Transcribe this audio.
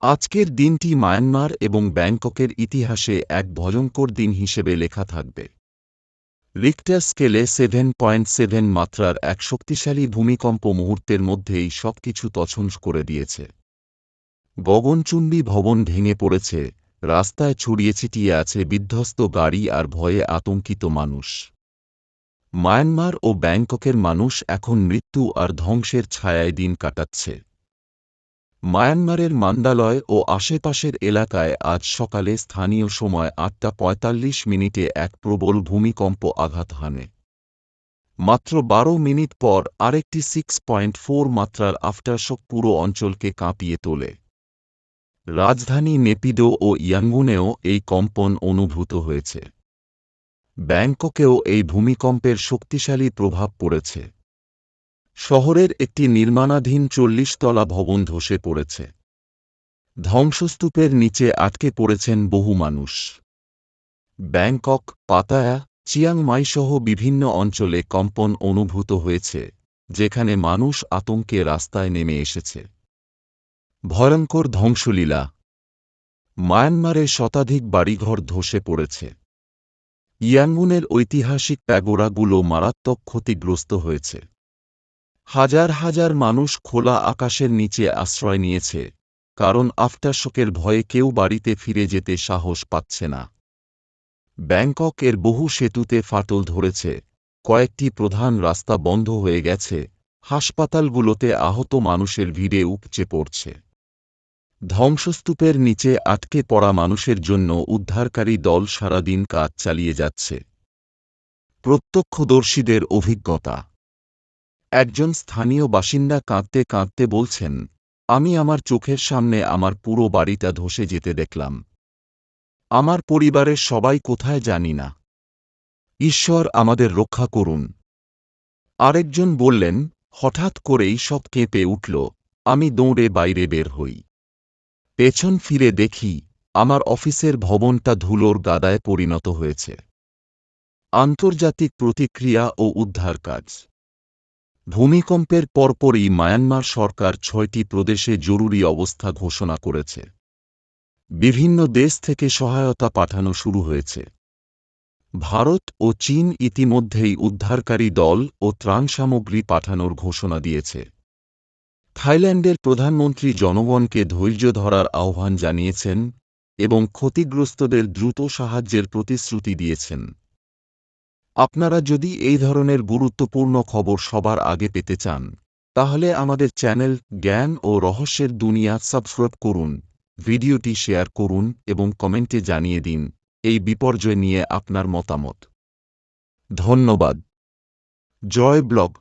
আজকের দিনটি মায়ানমার এবং ব্যাংককের ইতিহাসে এক ভয়ঙ্কর দিন হিসেবে লেখা থাকবে। রিক্টার স্কেলে 7.7 মাত্রার এক শক্তিশালী ভূমিকম্প মুহূর্তের মধ্যেই সবকিছু তছনছ করে দিয়েছে। গগনচুম্বী ভবন ভেঙে পড়েছে, রাস্তায় ছড়িয়ে ছিটিয়ে আছে বিধ্বস্ত গাড়ি আর ভয়ে আতঙ্কিত মানুষ। মায়ানমার ও ব্যাংককের মানুষ এখন মৃত্যু আর ধ্বংসের ছায়ায় দিন কাটাচ্ছে। মায়ানমারের মান্দালয় ও আশেপাশের এলাকায় আজ সকালে স্থানীয় সময় ৮টা ৪৫ এক প্রবল ভূমিকম্প আঘাত হানে। মাত্র ১২ মিনিট পর আরেকটি 6.4 মাত্রার আফটারশক পুরো অঞ্চলকে কাঁপিয়ে তোলে। রাজধানী নেপিডো ও ইয়াঙ্গুনেও এই কম্পন অনুভূত হয়েছে। ব্যাংককেও এই ভূমিকম্পের শক্তিশালী প্রভাব পড়েছে। শহরের একটি নির্মাণাধীন ৪০ তলা ভবন ধসে পড়েছে। ধ্বংসস্তূপের নিচে আটকে পড়েছেন বহু মানুষ। ব্যাংকক, পাতায়া, চিয়াং মাই সহ বিভিন্ন অঞ্চলে কম্পন অনুভূত হয়েছে, যেখানে মানুষ আতঙ্কে রাস্তায় নেমে এসেছে। ভয়ঙ্কর ধ্বংসলীলা। মায়ানমারে শতাধিক বাড়িঘর ধসে পড়েছে। ইয়াঙ্গুনের ঐতিহাসিক প্যাগোডাগুলো মারাত্মক ক্ষতিগ্রস্ত হয়েছে। হাজার হাজার মানুষ খোলা আকাশের নিচে আশ্রয় নিয়েছে, কারণ আফটারশকের ভয়ে কেউ বাড়িতে ফিরে যেতে সাহস পাচ্ছে না। ব্যাংকক এর বহু সেতুতে ফাটল ধরেছে, কয়েকটি প্রধান রাস্তা বন্ধ হয়ে গেছে, হাসপাতালগুলোতে আহত মানুষের ভিড়ে উপচে পড়ছে। ধ্বংসস্তূপের নিচে আটকে পড়া মানুষের জন্য উদ্ধারকারী দল সারাদিন কাজ চালিয়ে যাচ্ছে। প্রত্যক্ষদর্শীদের অভিজ্ঞতা। একজন স্থানীয় বাসিন্দা কাঁদতে কাঁদতে বলছেন, আমি আমার চোখের সামনে আমার পুরো বাড়িটা ধসে যেতে দেখলাম। আমার পরিবারের সবাই কোথায় জানি না। ঈশ্বর আমাদের রক্ষা করুন। আরেকজন বললেন, হঠাৎ করেই সব কেঁপে উঠল, আমি দৌড়ে বাইরে বের হই। পেছন ফিরে দেখি, আমার অফিসের ভবনটা ধুলোর গাদায় পরিণত হয়েছে। আন্তর্জাতিক প্রতিক্রিয়া ও উদ্ধার কাজ। ভূমিকম্পের পরপরই মায়ানমার সরকার ৬টি প্রদেশে জরুরি অবস্থা ঘোষণা করেছে। বিভিন্ন দেশ থেকে সহায়তা পাঠানো শুরু হয়েছে। ভারত ও চীন ইতিমধ্যেই উদ্ধারকারী দল ও ত্রাণ সামগ্রী পাঠানোর ঘোষণা দিয়েছে। থাইল্যান্ডের প্রধানমন্ত্রী জনগণকে ধৈর্য ধরার আহ্বান জানিয়েছেন এবং ক্ষতিগ্রস্তদের দ্রুত সাহায্যের প্রতিশ্রুতি দিয়েছেন। আপনারা যদি এই ধরনের গুরুত্বপূর্ণ খবর সবার আগে পেতে চান, তাহলে আমাদের চ্যানেল জ্ঞান ও রহস্যের দুনিয়া সাবস্ক্রাইব করুন, ভিডিওটি শেয়ার করুন এবং কমেন্টে জানিয়ে দিন এই বিপর্যয় নিয়ে আপনার মতামত। ধন্যবাদ। জয় ব্লগ।